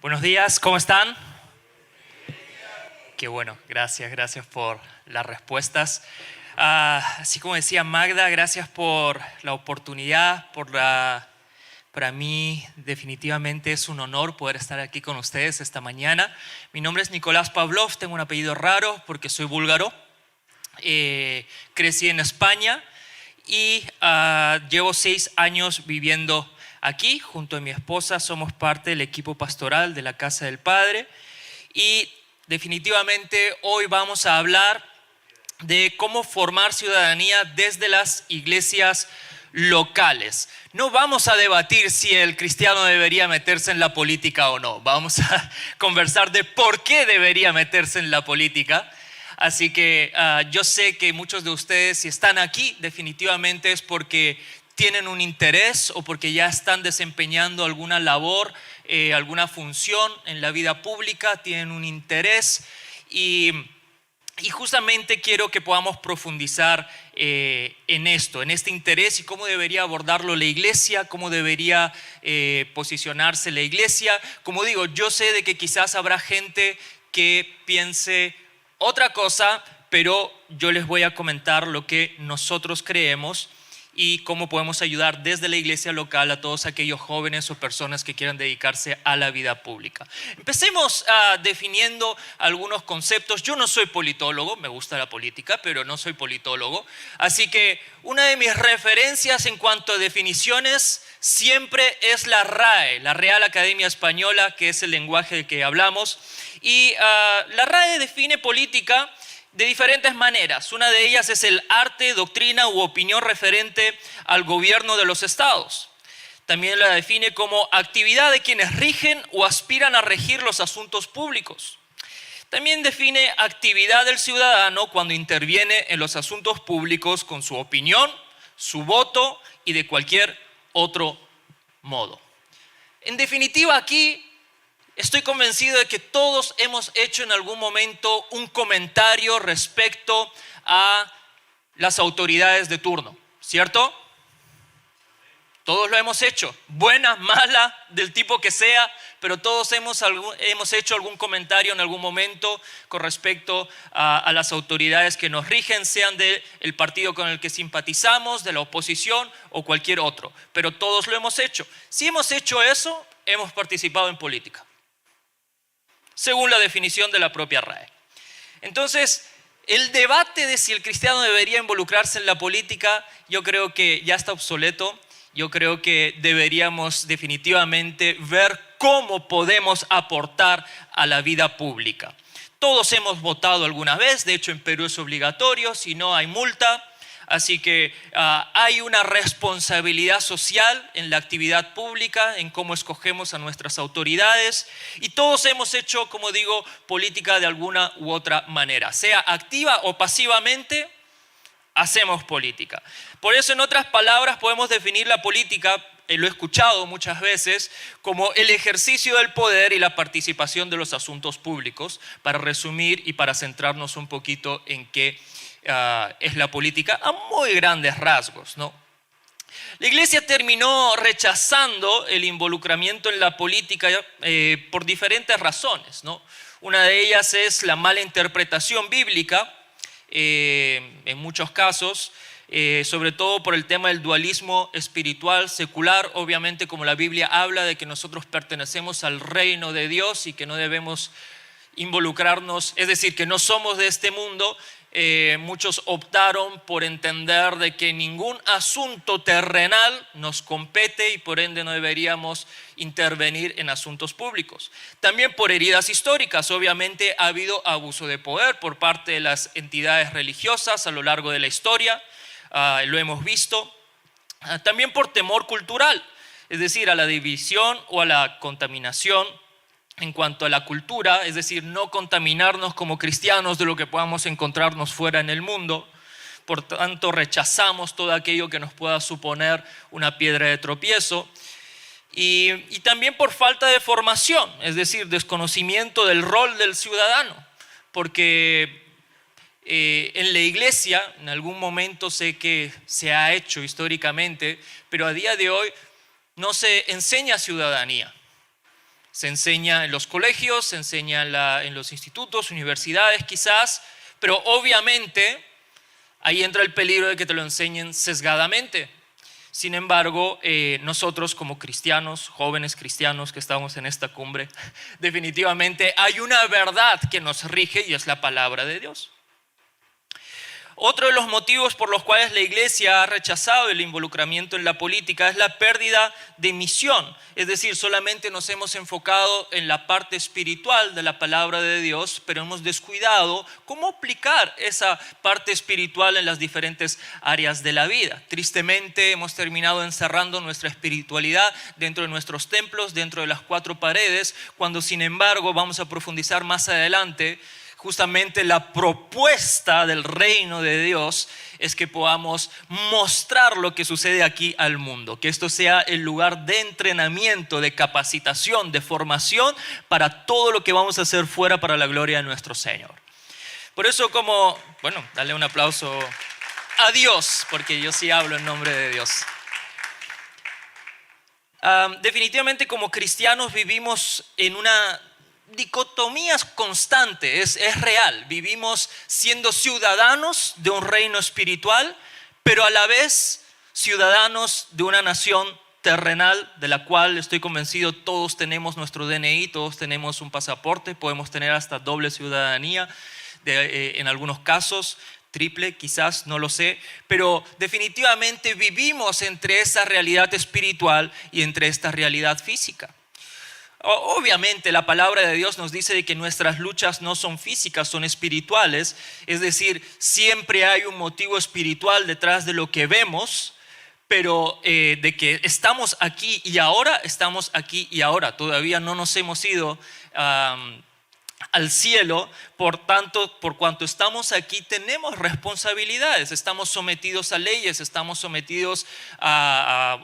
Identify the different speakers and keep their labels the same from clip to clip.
Speaker 1: Buenos días, ¿cómo están? Qué bueno, gracias por las respuestas. Así como decía Magda, gracias por la oportunidad, para mí definitivamente es un honor poder estar aquí con ustedes esta mañana. Mi nombre es Nicolás Pavlov, tengo un apellido raro porque soy búlgaro. Crecí en España y llevo 6 años viviendo aquí junto a mi esposa. Somos parte del equipo pastoral de la Casa del Padre y definitivamente hoy vamos a hablar de cómo formar ciudadanía desde las iglesias locales. No vamos a debatir si el cristiano debería meterse en la política o no. Vamos a conversar de por qué debería meterse en la política. Así que yo sé que muchos de ustedes, si están aquí, definitivamente es porque tienen un interés o porque ya están desempeñando alguna labor, alguna función en la vida pública, tienen un interés y justamente quiero que podamos profundizar en esto, en este interés y cómo debería abordarlo la iglesia, cómo debería posicionarse la iglesia. Como digo, yo sé de que quizás habrá gente que piense otra cosa, pero yo les voy a comentar lo que nosotros creemos y cómo podemos ayudar desde la iglesia local a todos aquellos jóvenes o personas que quieran dedicarse a la vida pública. Empecemos definiendo algunos conceptos. Yo no soy politólogo, me gusta la política, pero no soy politólogo. Así que una de mis referencias en cuanto a definiciones siempre es la RAE, la Real Academia Española, que es el lenguaje del que hablamos. Y la RAE define política de diferentes maneras. Una de ellas es el arte, doctrina u opinión referente al gobierno de los estados. También la define como actividad de quienes rigen o aspiran a regir los asuntos públicos. También define actividad del ciudadano cuando interviene en los asuntos públicos con su opinión, su voto y de cualquier otro modo. En definitiva, aquí estoy convencido de que todos hemos hecho en algún momento un comentario respecto a las autoridades de turno, ¿cierto? Todos lo hemos hecho, buena, mala, del tipo que sea, pero todos hemos hecho algún comentario en algún momento con respecto a las autoridades que nos rigen, sean del partido con el que simpatizamos, de la oposición o cualquier otro, pero todos lo hemos hecho. Si hemos hecho eso, hemos participado en política, según la definición de la propia RAE. Entonces, el debate de si el cristiano debería involucrarse en la política, yo creo que ya está obsoleto. Yo creo que deberíamos definitivamente ver cómo podemos aportar a la vida pública. Todos hemos votado alguna vez, de hecho en Perú es obligatorio, si no hay multa. Así que hay una responsabilidad social en la actividad pública, en cómo escogemos a nuestras autoridades y todos hemos hecho, como digo, política de alguna u otra manera, sea activa o pasivamente, hacemos política. Por eso, en otras palabras, podemos definir la política, lo he escuchado muchas veces, como el ejercicio del poder y la participación de los asuntos públicos, para resumir y para centrarnos un poquito en qué es la política a muy grandes rasgos, ¿no? La iglesia terminó rechazando el involucramiento en la política por diferentes razones, ¿no? Una de ellas es la mala interpretación bíblica, en muchos casos, sobre todo por el tema del dualismo espiritual, secular. Obviamente, como la Biblia habla de que nosotros pertenecemos al reino de Dios y que no debemos involucrarnos, es decir, que no somos de este mundo. Muchos optaron por entender de que ningún asunto terrenal nos compete y por ende no deberíamos intervenir en asuntos públicos. También por heridas históricas. Obviamente ha habido abuso de poder por parte de las entidades religiosas a lo largo de la historia, lo hemos visto. También por temor cultural, es decir, a la división o a la contaminación en cuanto a la cultura, es decir, no contaminarnos como cristianos de lo que podamos encontrarnos fuera en el mundo. Por tanto, rechazamos todo aquello que nos pueda suponer una piedra de tropiezo. Y también por falta de formación, es decir, desconocimiento del rol del ciudadano. Porque en la iglesia, en algún momento sé que se ha hecho históricamente, pero a día de hoy no se enseña ciudadanía. Se enseña en los colegios, se enseña en los institutos, universidades quizás, pero obviamente ahí entra el peligro de que te lo enseñen sesgadamente. Sin embargo, nosotros como cristianos, jóvenes cristianos que estamos en esta cumbre, definitivamente hay una verdad que nos rige y es la palabra de Dios. Otro de los motivos por los cuales la iglesia ha rechazado el involucramiento en la política es la pérdida de misión. Es decir, solamente nos hemos enfocado en la parte espiritual de la palabra de Dios, pero hemos descuidado cómo aplicar esa parte espiritual en las diferentes áreas de la vida. Tristemente hemos terminado encerrando nuestra espiritualidad dentro de nuestros templos, dentro de las cuatro paredes, cuando sin embargo vamos a profundizar más adelante. Justamente la propuesta del reino de Dios es que podamos mostrar lo que sucede aquí al mundo, que esto sea el lugar de entrenamiento, de capacitación, de formación para todo lo que vamos a hacer fuera para la gloria de nuestro Señor. Por eso dale un aplauso a Dios, porque yo sí hablo en nombre de Dios. Definitivamente como cristianos vivimos en una dicotomía constante, es real. Vivimos siendo ciudadanos de un reino espiritual, pero a la vez ciudadanos de una nación terrenal de la cual estoy convencido todos tenemos nuestro DNI, todos tenemos un pasaporte, podemos tener hasta doble ciudadanía en algunos casos, triple quizás, no lo sé, pero definitivamente vivimos entre esa realidad espiritual y entre esta realidad física. Obviamente la palabra de Dios nos dice de que nuestras luchas no son físicas, son espirituales. Es decir, siempre hay un motivo espiritual detrás de lo que vemos, pero de que estamos aquí y ahora, estamos aquí y ahora. Todavía no nos hemos ido al cielo, por tanto, por cuanto estamos aquí, tenemos responsabilidades, estamos sometidos a leyes, estamos sometidos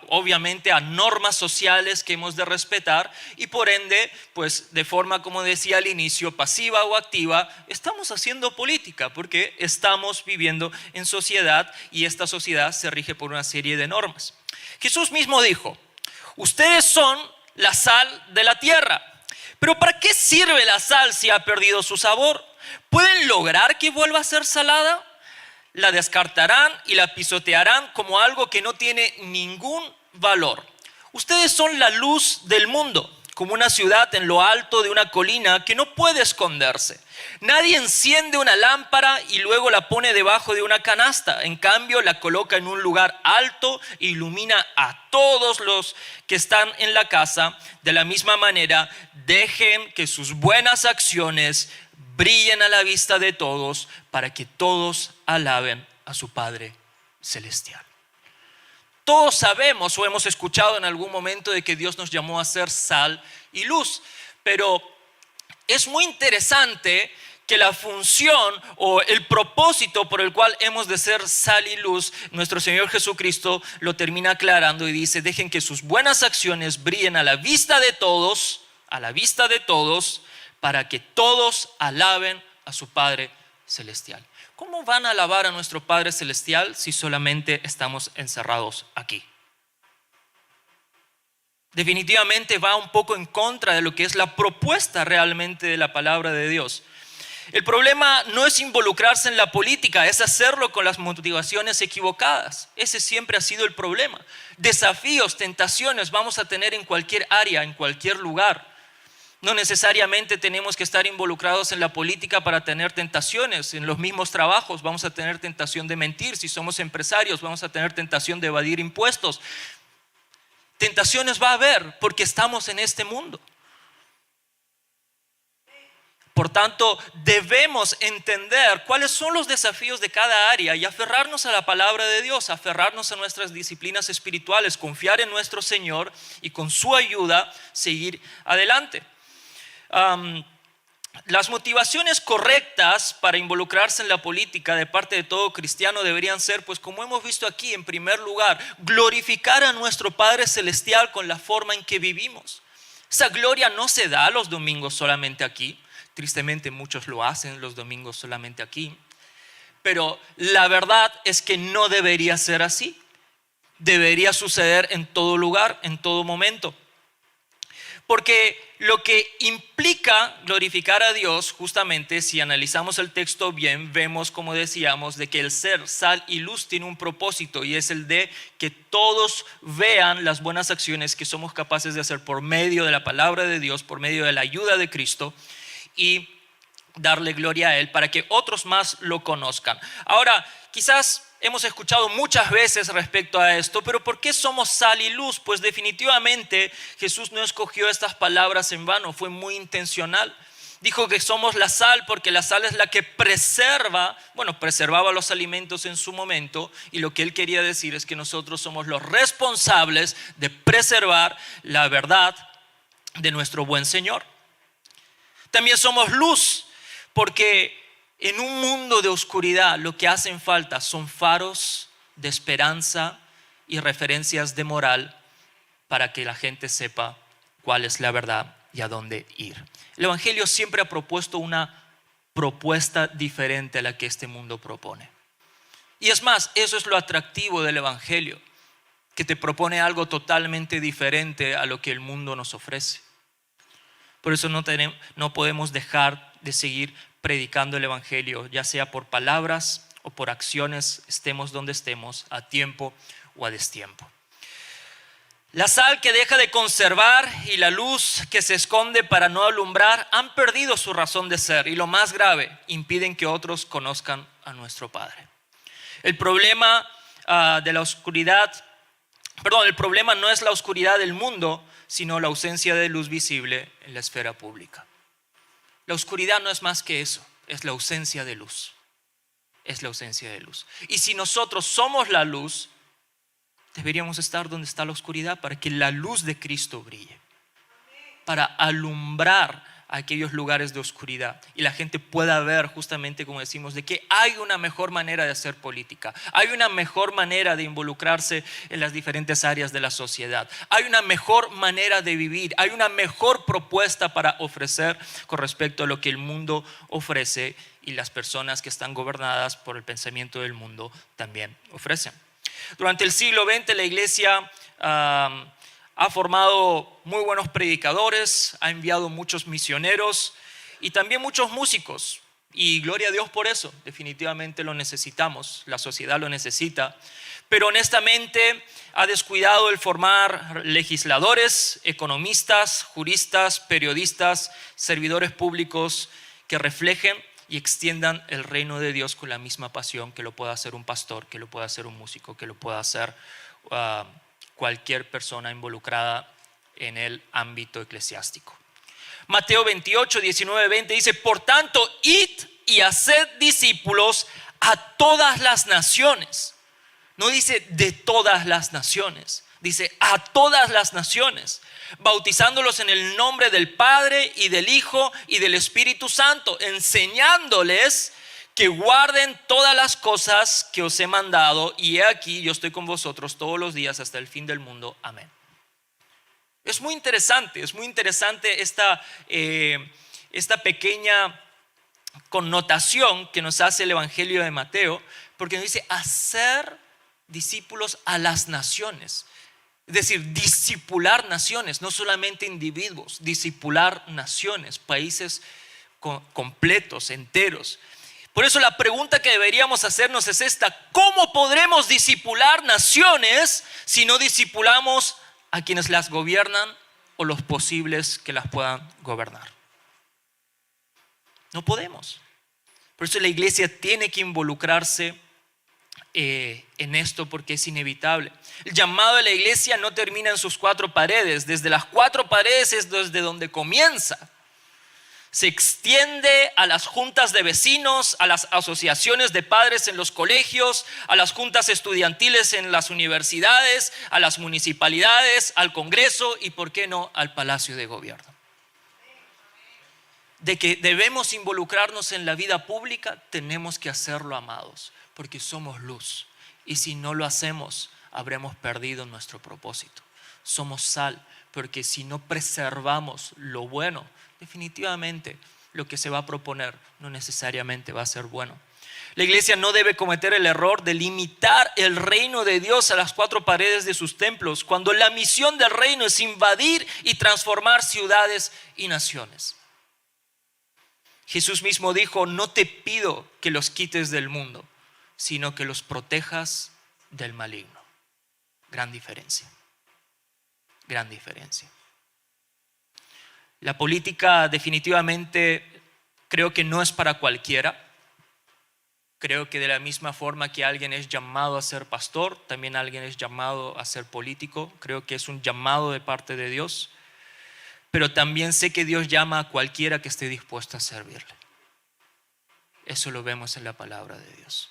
Speaker 1: obviamente a normas sociales que hemos de respetar y por ende, pues de forma, como decía al inicio, pasiva o activa, estamos haciendo política porque estamos viviendo en sociedad y esta sociedad se rige por una serie de normas. Jesús mismo dijo, ustedes son la sal de la tierra. Pero ¿para qué sirve la sal si ha perdido su sabor? ¿Pueden lograr que vuelva a ser salada? La descartarán y la pisotearán como algo que no tiene ningún valor. Ustedes son la luz del mundo, como una ciudad en lo alto de una colina que no puede esconderse. Nadie enciende una lámpara y luego la pone debajo de una canasta. En cambio, la coloca en un lugar alto e ilumina a todos los que están en la casa. De la misma manera, dejen que sus buenas acciones brillen a la vista de todos para que todos alaben a su Padre Celestial. Todos sabemos o hemos escuchado en algún momento de que Dios nos llamó a ser sal y luz, pero es muy interesante que la función o el propósito por el cual hemos de ser sal y luz, nuestro Señor Jesucristo lo termina aclarando y dice, dejen que sus buenas acciones brillen a la vista de todos, para que todos alaben a su Padre Celestial. ¿Cómo van a alabar a nuestro Padre Celestial si solamente estamos encerrados aquí? Definitivamente va un poco en contra de lo que es la propuesta realmente de la palabra de Dios. El problema no es involucrarse en la política, es hacerlo con las motivaciones equivocadas. Ese siempre ha sido el problema. Desafíos, tentaciones vamos a tener en cualquier área, en cualquier lugar. No necesariamente tenemos que estar involucrados en la política para tener tentaciones. En los mismos trabajos vamos a tener tentación de mentir. Si somos empresarios vamos a tener tentación de evadir impuestos. Tentaciones va a haber porque estamos en este mundo. Por tanto, debemos entender cuáles son los desafíos de cada área y aferrarnos a la palabra de Dios, aferrarnos a nuestras disciplinas espirituales, confiar en nuestro Señor y con su ayuda seguir adelante. Las motivaciones correctas para involucrarse en la política de parte de todo cristiano deberían ser, pues como hemos visto aquí, en primer lugar, glorificar a nuestro Padre Celestial con la forma en que vivimos. Esa gloria no se da los domingos solamente aquí. Tristemente muchos lo hacen los domingos solamente aquí. Pero la verdad es que no debería ser así. Debería suceder en todo lugar, en todo momento. Porque lo que implica glorificar a Dios, justamente si analizamos el texto bien, vemos, como decíamos, de que el ser sal y luz tiene un propósito, y es el de que todos vean las buenas acciones que somos capaces de hacer por medio de la palabra de Dios, por medio de la ayuda de Cristo, y darle gloria a Él para que otros más lo conozcan. Ahora, quizás hemos escuchado muchas veces respecto a esto, pero ¿por qué somos sal y luz? Pues definitivamente Jesús no escogió estas palabras en vano, fue muy intencional. Dijo que somos la sal porque la sal es la que preservaba los alimentos en su momento, y lo que Él quería decir es que nosotros somos los responsables de preservar la verdad de nuestro buen Señor. También somos luz porque en un mundo de oscuridad lo que hacen falta son faros de esperanza y referencias de moral para que la gente sepa cuál es la verdad y a dónde ir. El Evangelio siempre ha propuesto una propuesta diferente a la que este mundo propone. Y es más, eso es lo atractivo del Evangelio, que te propone algo totalmente diferente a lo que el mundo nos ofrece. Por eso no podemos dejar de seguir predicando el Evangelio, ya sea por palabras o por acciones, estemos donde estemos, a tiempo o a destiempo. La sal que deja de conservar y la luz que se esconde para no alumbrar han perdido su razón de ser, y lo más grave, impiden que otros conozcan a nuestro Padre. El problema el problema no es la oscuridad del mundo, sino la ausencia de luz visible en la esfera pública. La oscuridad no es más que eso, es la ausencia de luz. Es la ausencia de luz. Y si nosotros somos la luz, deberíamos estar donde está la oscuridad para que la luz de Cristo brille, para alumbrar aquellos lugares de oscuridad y la gente pueda ver, justamente como decimos, de que hay una mejor manera de hacer política, hay una mejor manera de involucrarse en las diferentes áreas de la sociedad, hay una mejor manera de vivir, hay una mejor propuesta para ofrecer con respecto a lo que el mundo ofrece y las personas que están gobernadas por el pensamiento del mundo también ofrecen. Durante el siglo XX la iglesia ha formado muy buenos predicadores, ha enviado muchos misioneros y también muchos músicos. Y gloria a Dios por eso, definitivamente lo necesitamos, la sociedad lo necesita. Pero honestamente ha descuidado el formar legisladores, economistas, juristas, periodistas, servidores públicos que reflejen y extiendan el reino de Dios con la misma pasión que lo pueda hacer un pastor, que lo pueda hacer un músico, que lo pueda hacer cualquier persona involucrada en el ámbito eclesiástico. Mateo 28, 19, 20 dice: por tanto, id y haced discípulos a todas las naciones. No dice de todas las naciones, dice a todas las naciones, bautizándolos en el nombre del Padre y del Hijo y del Espíritu Santo, enseñándoles que guarden todas las cosas que os he mandado, y he aquí yo estoy con vosotros todos los días hasta el fin del mundo. Amén. Es muy interesante esta pequeña connotación que nos hace el Evangelio de Mateo, porque nos dice hacer discípulos a las naciones. Es decir, discipular naciones, no solamente individuos, discipular naciones, países completos, enteros. Por eso la pregunta que deberíamos hacernos es esta: ¿cómo podremos discipular naciones si no discipulamos a quienes las gobiernan o los posibles que las puedan gobernar? No podemos. Por eso la iglesia tiene que involucrarse en esto, porque es inevitable. El llamado de la iglesia no termina en sus cuatro paredes. Desde las cuatro paredes es desde donde comienza. Se extiende a las juntas de vecinos, a las asociaciones de padres en los colegios, a las juntas estudiantiles en las universidades, a las municipalidades, al Congreso y, ¿por qué no?, al Palacio de Gobierno. De que debemos involucrarnos en la vida pública, tenemos que hacerlo, amados, porque somos luz. Y si no lo hacemos, habremos perdido nuestro propósito. Somos sal, porque si no preservamos lo bueno, definitivamente lo que se va a proponer no necesariamente va a ser bueno. La iglesia no debe cometer el error de limitar el reino de Dios a las cuatro paredes de sus templos, cuando la misión del reino es invadir y transformar ciudades y naciones. Jesús mismo dijo: no te pido que los quites del mundo, sino que los protejas del maligno. Gran diferencia. Gran diferencia. La política definitivamente creo que no es para cualquiera. Creo que de la misma forma que alguien es llamado a ser pastor, también alguien es llamado a ser político. Creo que es un llamado de parte de Dios. Pero también sé que Dios llama a cualquiera que esté dispuesto a servirle. Eso lo vemos en la palabra de Dios.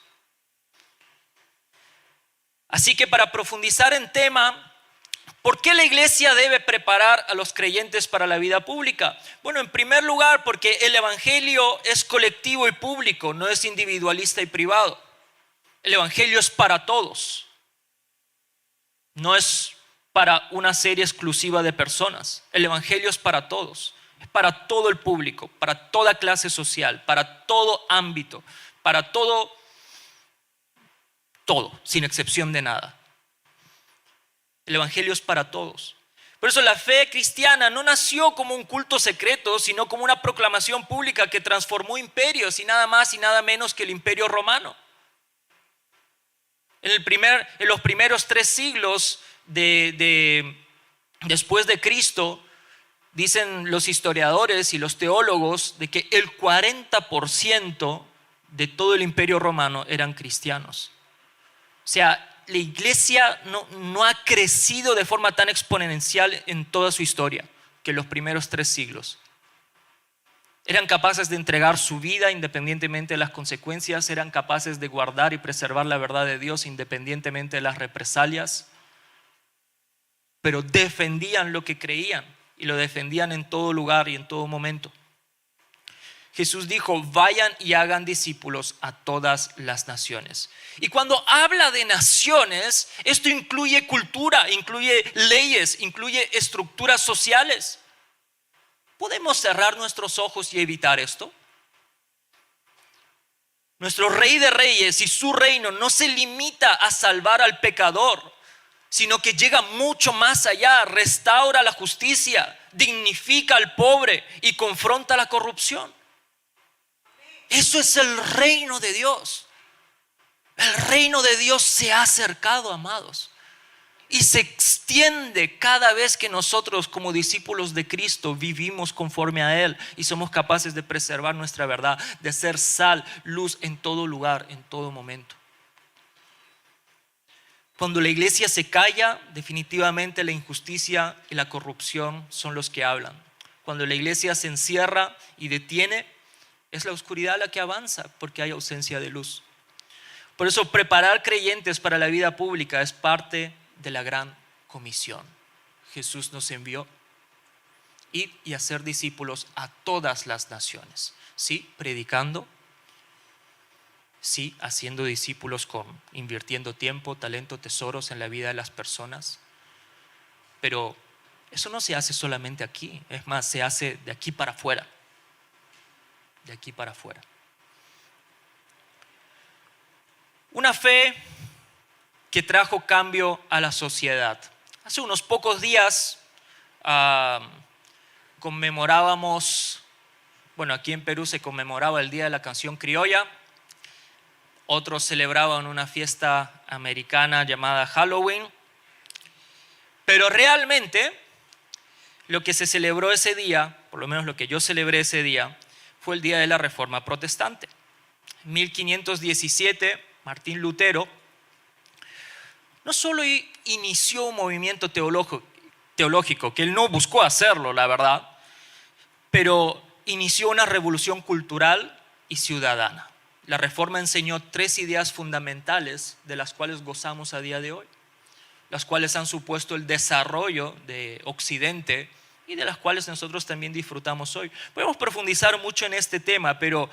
Speaker 1: Así que para profundizar en tema, ¿por qué la iglesia debe preparar a los creyentes para la vida pública? Bueno, en primer lugar, porque el evangelio es colectivo y público, no es individualista y privado. El evangelio es para todos. No es para una serie exclusiva de personas. El evangelio es para todos. Es para todo el público, para toda clase social, para todo ámbito, para todo, sin excepción de nada. El evangelio es para todos. Por eso la fe cristiana no nació como un culto secreto, sino como una proclamación pública que transformó imperios, y nada más y nada menos que el imperio romano. En los primeros 3 siglos después de Cristo, dicen los historiadores y los teólogos de que el 40% de todo el imperio romano eran cristianos. O sea, la iglesia no ha crecido de forma tan exponencial en toda su historia que en los primeros 3 siglos. Eran capaces de entregar su vida independientemente de las consecuencias, eran capaces de guardar y preservar la verdad de Dios independientemente de las represalias, pero defendían lo que creían y lo defendían en todo lugar y en todo momento. Jesús dijo: vayan y hagan discípulos a todas las naciones. Y cuando habla de naciones, esto incluye cultura, incluye leyes, incluye estructuras sociales. ¿Podemos cerrar nuestros ojos y evitar esto? Nuestro Rey de Reyes y su reino no se limita a salvar al pecador, sino que llega mucho más allá, restaura la justicia, dignifica al pobre y confronta la corrupción. Eso es el reino de Dios. El reino de Dios se ha acercado, amados, y se extiende cada vez que nosotros, como discípulos de Cristo, vivimos conforme a Él y somos capaces de preservar nuestra verdad, de ser sal, luz en todo lugar, en todo momento. Cuando la iglesia se calla, definitivamente la injusticia y la corrupción son los que hablan. Cuando la iglesia se encierra y detiene, es la oscuridad la que avanza porque hay ausencia de luz. Por eso preparar creyentes para la vida pública es parte de la gran comisión. Jesús nos envió ir y hacer discípulos a todas las naciones. Sí, predicando. Sí, haciendo discípulos, invirtiendo tiempo, talento, tesoros en la vida de las personas. Pero eso no se hace solamente aquí. Es más, se hace de aquí para afuera. De aquí para afuera. Una fe que trajo cambio a la sociedad. Hace unos pocos días conmemorábamos, aquí en Perú se conmemoraba el Día de la Canción Criolla. Otros celebraban una fiesta americana llamada Halloween. Pero realmente lo que se celebró ese día, por lo menos lo que yo celebré ese día, fue el día de la Reforma Protestante. En 1517, Martín Lutero no solo inició un movimiento teológico, que él no buscó hacerlo, la verdad, pero inició una revolución cultural y ciudadana. La Reforma enseñó 3 ideas fundamentales de las cuales gozamos a día de hoy, las cuales han supuesto el desarrollo de Occidente y de las cuales nosotros también disfrutamos hoy. Podemos profundizar mucho en este tema, pero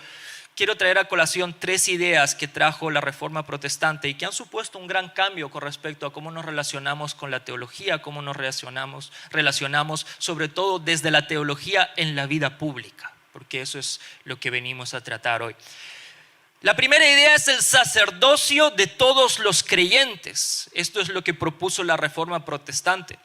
Speaker 1: quiero traer a colación 3 ideas que trajo la Reforma Protestante y que han supuesto un gran cambio con respecto a cómo nos relacionamos con la teología, cómo nos relacionamos sobre todo desde la teología en la vida pública, porque eso es lo que venimos a tratar hoy. La primera idea es el sacerdocio de todos los creyentes. Esto es lo que propuso la Reforma Protestante.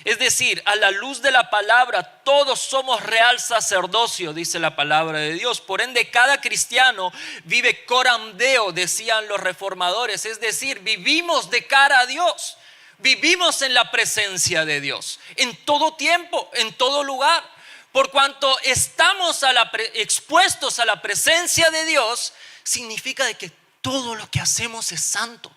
Speaker 1: Es decir, a la luz de la palabra, todos somos real sacerdocio, dice la palabra de Dios. Por ende, cada cristiano vive coram Deo, decían los reformadores. Es decir, vivimos de cara a Dios. Vivimos en la presencia de Dios, en todo tiempo, en todo lugar. Por cuanto estamos expuestos a la presencia de Dios, significa de que todo lo que hacemos es santo.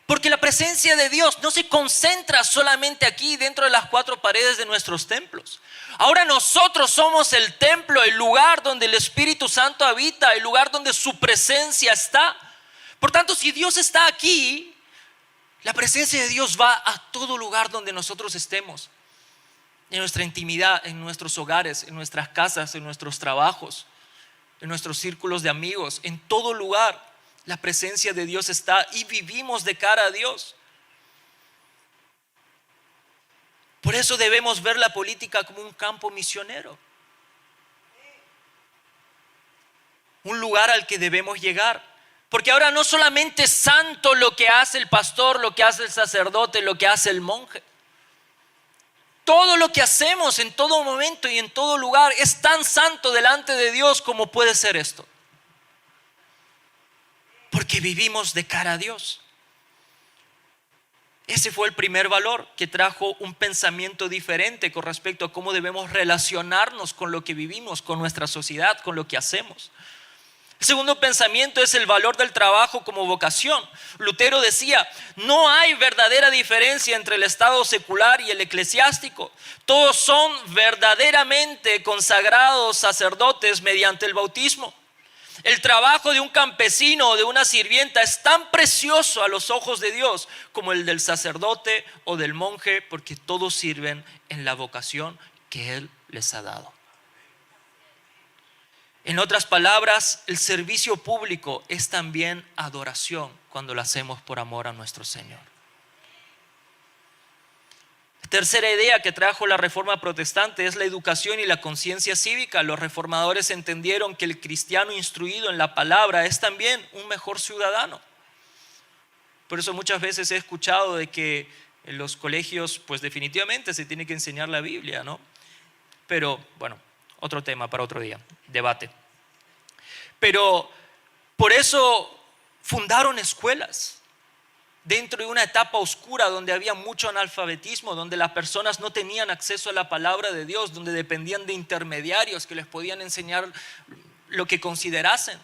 Speaker 1: Porque la presencia de Dios no se concentra solamente aquí dentro de las cuatro paredes de nuestros templos. Ahora nosotros somos el templo, el lugar donde el Espíritu Santo habita, el lugar donde su presencia está. Por tanto, si Dios está aquí, la presencia de Dios va a todo lugar donde nosotros estemos. En nuestra intimidad, en nuestros hogares, en nuestras casas, en nuestros trabajos, en nuestros círculos de amigos, en todo lugar. La presencia de Dios está y vivimos de cara a Dios. Por eso debemos ver la política como un campo misionero. Un lugar al que debemos llegar. Porque ahora no solamente es santo lo que hace el pastor, lo que hace el sacerdote, lo que hace el monje. Todo lo que hacemos en todo momento y en todo lugar es tan santo delante de Dios como puede ser esto. Porque vivimos de cara a Dios. Ese fue el primer valor que trajo un pensamiento diferente con respecto a cómo debemos relacionarnos con lo que vivimos, con nuestra sociedad, con lo que hacemos. El segundo pensamiento es el valor del trabajo como vocación. Lutero decía, no hay verdadera diferencia entre el estado secular y el eclesiástico. Todos son verdaderamente consagrados sacerdotes mediante el bautismo. El trabajo de un campesino o de una sirvienta es tan precioso a los ojos de Dios como el del sacerdote o del monje, porque todos sirven en la vocación que Él les ha dado. En otras palabras, el servicio público es también adoración cuando lo hacemos por amor a nuestro Señor. Tercera idea que trajo la Reforma Protestante es la educación y la conciencia cívica. Los reformadores entendieron que el cristiano instruido en la palabra es también un mejor ciudadano. Por eso muchas veces he escuchado de que en los colegios pues definitivamente se tiene que enseñar la Biblia, ¿no? Pero bueno, otro tema para otro día, debate. Pero por eso fundaron escuelas. Dentro de una etapa oscura donde había mucho analfabetismo, donde las personas no tenían acceso a la palabra de Dios, donde dependían de intermediarios que les podían enseñar lo que considerasen,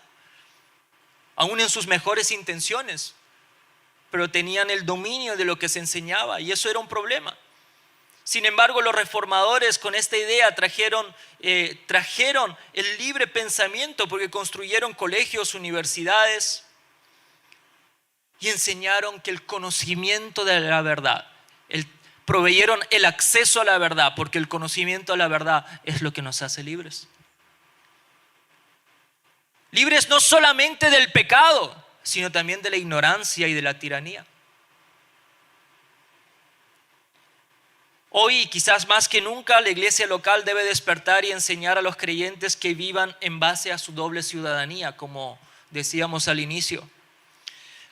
Speaker 1: aún en sus mejores intenciones, pero tenían el dominio de lo que se enseñaba y eso era un problema. Sin embargo, los reformadores con esta idea trajeron el libre pensamiento porque construyeron colegios, universidades, y enseñaron que el conocimiento de la verdad, proveyeron el acceso a la verdad, porque el conocimiento de la verdad es lo que nos hace libres. Libres no solamente del pecado, sino también de la ignorancia y de la tiranía. Hoy, quizás más que nunca, la iglesia local debe despertar y enseñar a los creyentes que vivan en base a su doble ciudadanía, como decíamos al inicio.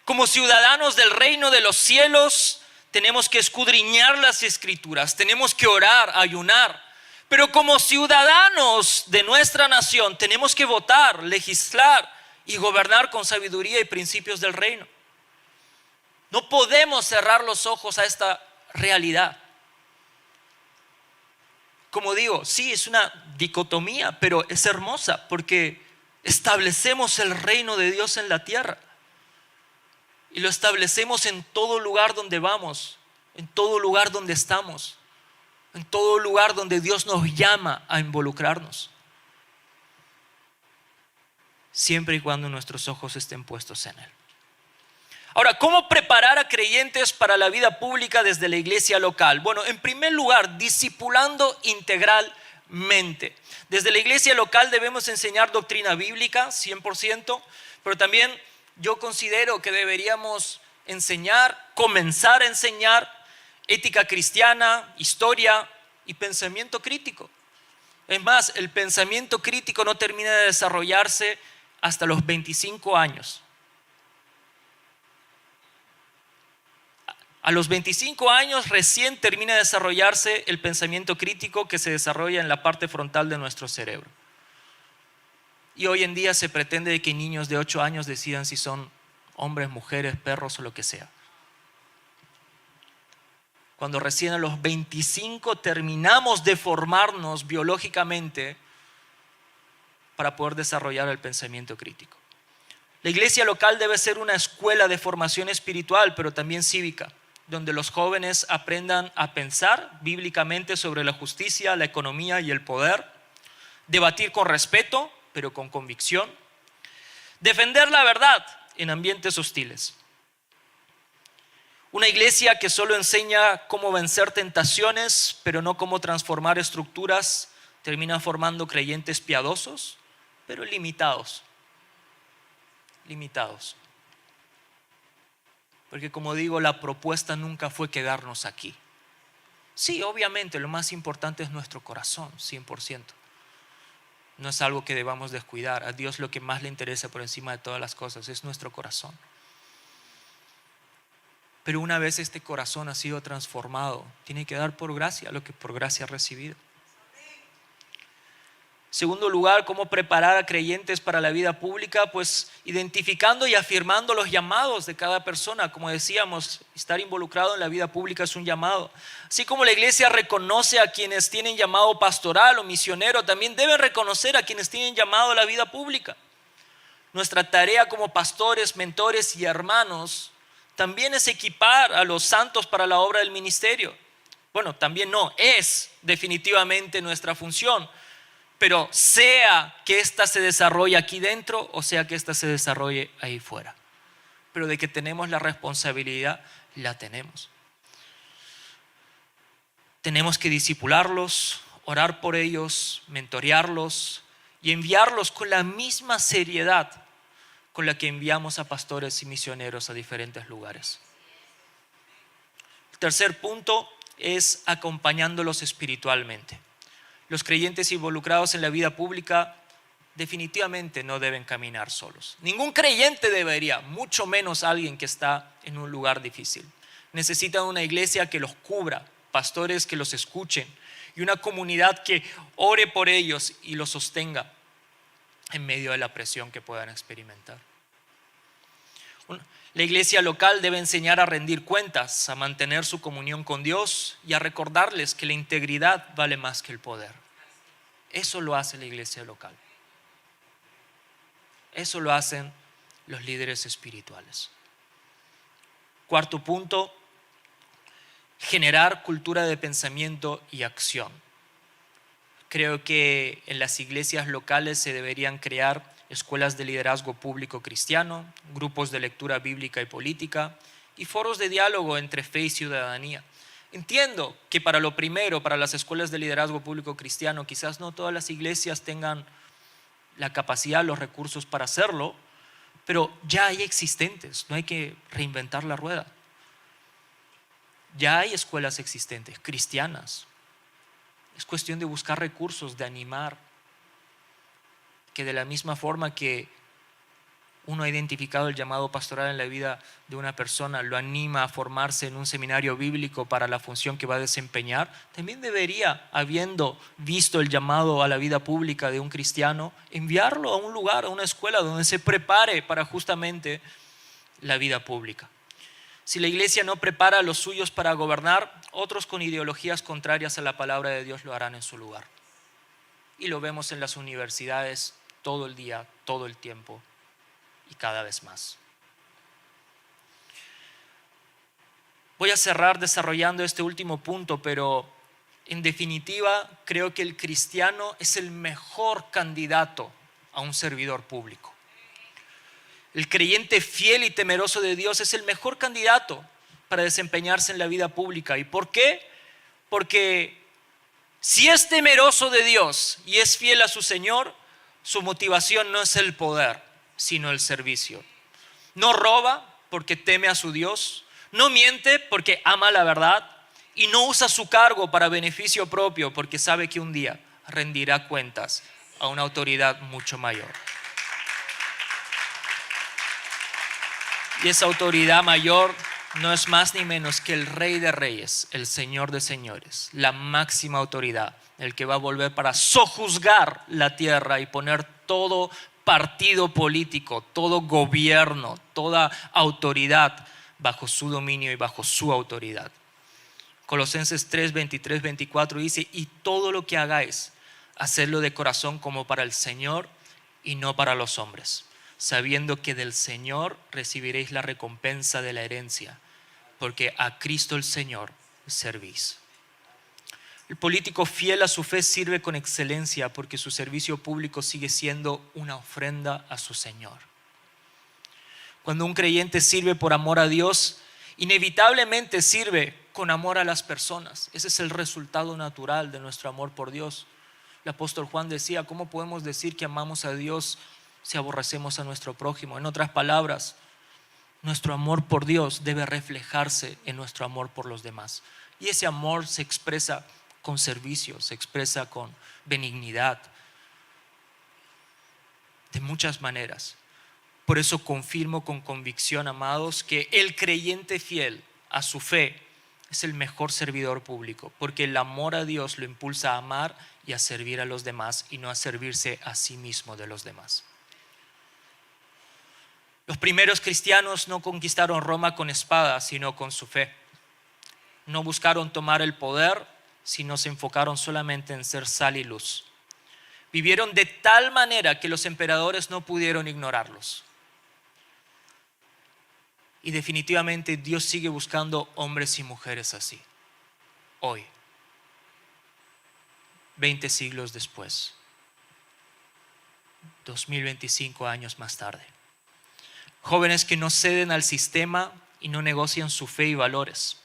Speaker 1: Como ciudadanos del reino de los cielos, tenemos que escudriñar las escrituras, tenemos que orar, ayunar. Pero como ciudadanos de nuestra nación, tenemos que votar, legislar y gobernar con sabiduría y principios del reino. No podemos cerrar los ojos a esta realidad. Como digo, sí, es una dicotomía, pero es hermosa porque establecemos el reino de Dios en la tierra. Y lo establecemos en todo lugar donde vamos, en todo lugar donde estamos, en todo lugar donde Dios nos llama a involucrarnos. Siempre y cuando nuestros ojos estén puestos en Él. Ahora, ¿cómo preparar a creyentes para la vida pública desde la iglesia local? Bueno, en primer lugar, discipulando integralmente. Desde la iglesia local debemos enseñar doctrina bíblica, 100%, pero también yo considero que deberíamos comenzar a enseñar ética cristiana, historia y pensamiento crítico. Es más, el pensamiento crítico no termina de desarrollarse hasta los 25 años. A los 25 años recién termina de desarrollarse el pensamiento crítico que se desarrolla en la parte frontal de nuestro cerebro. Y hoy en día se pretende que niños de 8 años decidan si son hombres, mujeres, perros o lo que sea. Cuando recién a los 25 terminamos de formarnos biológicamente para poder desarrollar el pensamiento crítico. La iglesia local debe ser una escuela de formación espiritual, pero también cívica, donde los jóvenes aprendan a pensar bíblicamente sobre la justicia, la economía y el poder, debatir con respeto, pero con convicción, defender la verdad en ambientes hostiles. Una iglesia que solo enseña cómo vencer tentaciones, pero no cómo transformar estructuras, termina formando creyentes piadosos, pero limitados. Porque como digo, la propuesta nunca fue quedarnos aquí. Sí, obviamente lo más importante es nuestro corazón, 100%. No es algo que debamos descuidar. A Dios lo que más le interesa por encima de todas las cosas es nuestro corazón. Pero una vez este corazón ha sido transformado, tiene que dar por gracia lo que por gracia ha recibido. Segundo lugar, ¿cómo preparar a creyentes para la vida pública? Pues identificando y afirmando los llamados de cada persona. Como decíamos, estar involucrado en la vida pública es un llamado. Así como la iglesia reconoce a quienes tienen llamado pastoral o misionero, también debe reconocer a quienes tienen llamado a la vida pública. Nuestra tarea como pastores, mentores y hermanos también es equipar a los santos para la obra del ministerio. Bueno, también no, es definitivamente nuestra función. Pero sea que ésta se desarrolle aquí dentro o sea que ésta se desarrolle ahí fuera. Pero de que tenemos la responsabilidad, la tenemos. Tenemos que discipularlos, orar por ellos, mentorearlos y enviarlos con la misma seriedad con la que enviamos a pastores y misioneros a diferentes lugares. El tercer punto es acompañándolos espiritualmente. Los creyentes involucrados en la vida pública definitivamente no deben caminar solos. Ningún creyente debería, mucho menos alguien que está en un lugar difícil. Necesitan una iglesia que los cubra, pastores que los escuchen y una comunidad que ore por ellos y los sostenga en medio de la presión que puedan experimentar. La iglesia local debe enseñar a rendir cuentas, a mantener su comunión con Dios y a recordarles que la integridad vale más que el poder. Eso lo hace la iglesia local. Eso lo hacen los líderes espirituales. Cuarto punto, generar cultura de pensamiento y acción. Creo que en las iglesias locales se deberían crear escuelas de liderazgo público cristiano, grupos de lectura bíblica y política y foros de diálogo entre fe y ciudadanía. Entiendo que para lo primero, para las escuelas de liderazgo público cristiano, quizás no todas las iglesias tengan la capacidad, los recursos para hacerlo, pero ya hay existentes, no hay que reinventar la rueda. Ya hay escuelas existentes, cristianas. Es cuestión de buscar recursos, de animar. Que de la misma forma que uno ha identificado el llamado pastoral en la vida de una persona, lo anima a formarse en un seminario bíblico para la función que va a desempeñar, también debería, habiendo visto el llamado a la vida pública de un cristiano, enviarlo a un lugar, a una escuela donde se prepare para justamente la vida pública. Si la iglesia no prepara a los suyos para gobernar, otros con ideologías contrarias a la palabra de Dios lo harán en su lugar. Y lo vemos en las universidades todo el día, todo el tiempo y cada vez más. Voy a cerrar desarrollando este último punto, pero en definitiva creo que el cristiano es el mejor candidato a un servidor público. El creyente fiel y temeroso de Dios es el mejor candidato para desempeñarse en la vida pública. ¿Y por qué? Porque si es temeroso de Dios y es fiel a su Señor, su motivación no es el poder, sino el servicio. No roba porque teme a su Dios, no miente porque ama la verdad y no usa su cargo para beneficio propio porque sabe que un día rendirá cuentas a una autoridad mucho mayor. Y esa autoridad mayor no es más ni menos que el Rey de Reyes, el Señor de Señores, la máxima autoridad, el que va a volver para sojuzgar la tierra y poner todo partido político, todo gobierno, toda autoridad bajo su dominio y bajo su autoridad. Colosenses 3, 23, 24 dice: y todo lo que hagáis, hacedlo de corazón como para el Señor y no para los hombres, sabiendo que del Señor recibiréis la recompensa de la herencia, porque a Cristo el Señor servís. El político fiel a su fe sirve con excelencia porque su servicio público sigue siendo una ofrenda a su Señor. Cuando un creyente sirve por amor a Dios, inevitablemente sirve con amor a las personas. Ese es el resultado natural de nuestro amor por Dios. El apóstol Juan decía: ¿cómo podemos decir que amamos a Dios si aborrecemos a nuestro prójimo? En otras palabras, nuestro amor por Dios debe reflejarse en nuestro amor por los demás. Y ese amor se expresa con servicio, se expresa con benignidad, de muchas maneras. Por eso confirmo con convicción, amados, que el creyente fiel a su fe es el mejor servidor público, porque el amor a Dios lo impulsa a amar y a servir a los demás y no a servirse a sí mismo de los demás. Los primeros cristianos no conquistaron Roma con espadas, sino con su fe. No buscaron tomar el poder, sino se enfocaron solamente en ser sal y luz. Vivieron de tal manera que los emperadores no pudieron ignorarlos. Y definitivamente Dios sigue buscando hombres y mujeres así, hoy, 20 siglos después, 2025 años más tarde. Jóvenes que no ceden al sistema y no negocian su fe y valores.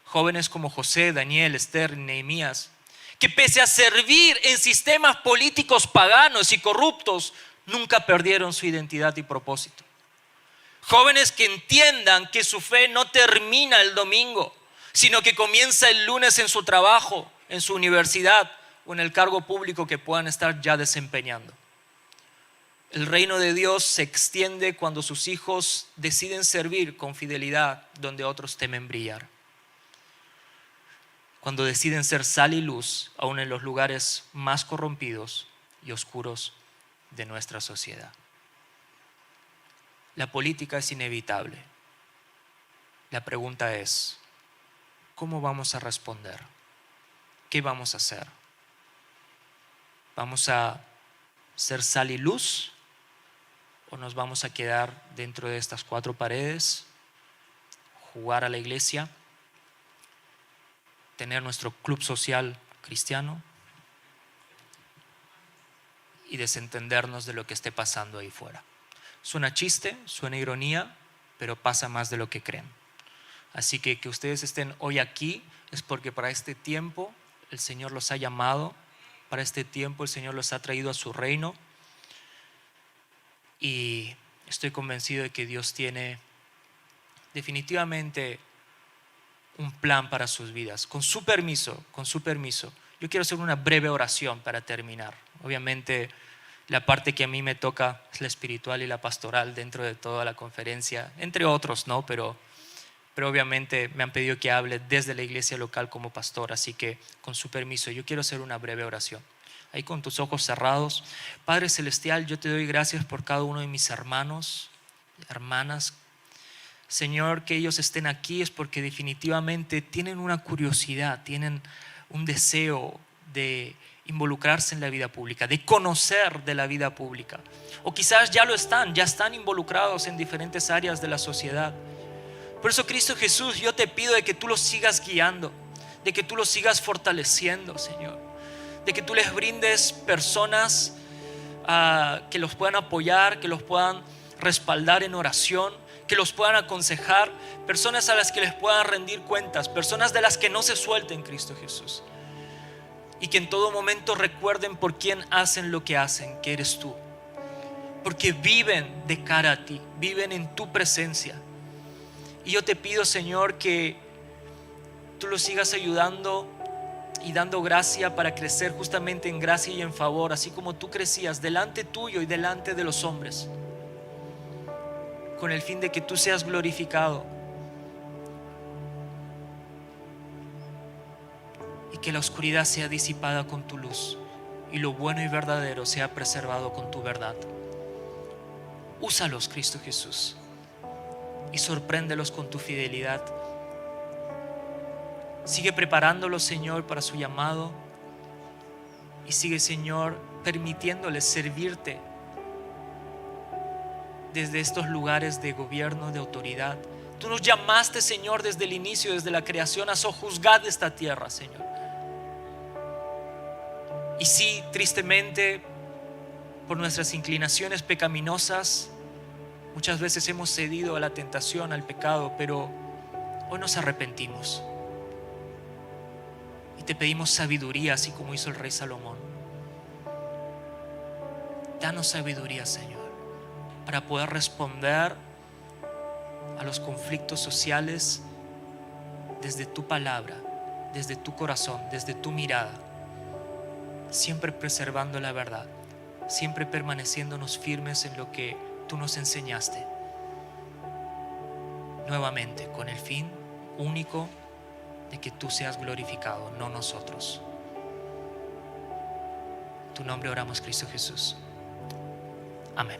Speaker 1: Jóvenes como José, Daniel, Esther, Nehemías, que pese a servir en sistemas políticos paganos y corruptos, nunca perdieron su identidad y propósito. Jóvenes que entiendan que su fe no termina el domingo, sino que comienza el lunes en su trabajo, en su universidad o en el cargo público que puedan estar ya desempeñando. El reino de Dios se extiende cuando sus hijos deciden servir con fidelidad donde otros temen brillar. Cuando deciden ser sal y luz, aún en los lugares más corrompidos y oscuros de nuestra sociedad. La política es inevitable. La pregunta es: ¿cómo vamos a responder? ¿Qué vamos a hacer? ¿Vamos a ser sal y luz? ¿O nos vamos a quedar dentro de estas 4 paredes, jugar a la iglesia, tener nuestro club social cristiano y desentendernos de lo que esté pasando ahí fuera? Suena chiste, suena ironía, pero pasa más de lo que creen. Así que ustedes estén hoy aquí es porque para este tiempo el Señor los ha llamado, para este tiempo el Señor los ha traído a su reino. Y estoy convencido de que Dios tiene definitivamente un plan para sus vidas. Con su permiso, yo quiero hacer una breve oración para terminar. Obviamente la parte que a mí me toca es la espiritual y la pastoral dentro de toda la conferencia, entre otros, ¿no? Pero obviamente me han pedido que hable desde la iglesia local como pastor, así que con su permiso yo quiero hacer una breve oración. Ahí con tus ojos cerrados. Padre Celestial, yo te doy gracias por cada uno de mis hermanos, hermanas. Señor, que ellos estén aquí es porque definitivamente tienen una curiosidad, tienen un deseo de involucrarse en la vida pública, de conocer de la vida pública. O quizás ya están involucrados en diferentes áreas de la sociedad. Por eso, Cristo Jesús, yo te pido de que tú los sigas guiando, de que tú los sigas fortaleciendo, Señor. De que tú les brindes personas que los puedan apoyar, que los puedan respaldar en oración, que los puedan aconsejar, personas a las que les puedan rendir cuentas, personas de las que no se suelten, Cristo Jesús. Y que en todo momento recuerden por quién hacen lo que hacen, que eres tú. Porque viven de cara a ti, viven en tu presencia. Y yo te pido, Señor, que tú los sigas ayudando y dando gracia para crecer justamente en gracia y en favor, así como tú crecías delante tuyo y delante de los hombres. con el fin de que tú seas glorificado y que la oscuridad sea disipada con tu luz y lo bueno y verdadero sea preservado con tu verdad. Úsalos, Cristo Jesús, y sorpréndelos con tu fidelidad. Sigue preparándolos, Señor, para su llamado, y sigue, Señor, permitiéndoles servirte desde estos lugares de gobierno, de autoridad. Tú nos llamaste, Señor, desde el inicio, desde la creación, a sojuzgar esta tierra, Señor. Y sí, tristemente, por nuestras inclinaciones pecaminosas, muchas veces hemos cedido a la tentación, al pecado, pero hoy nos arrepentimos y te pedimos sabiduría, así como hizo el rey Salomón. Danos sabiduría, Señor, para poder responder a los conflictos sociales desde tu palabra, desde tu corazón, desde tu mirada, siempre preservando la verdad, siempre permaneciéndonos firmes en lo que tú nos enseñaste, nuevamente con el fin único de que tú seas glorificado, no nosotros. En tu nombre oramos, Cristo Jesús. Amén.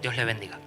Speaker 1: Dios le bendiga.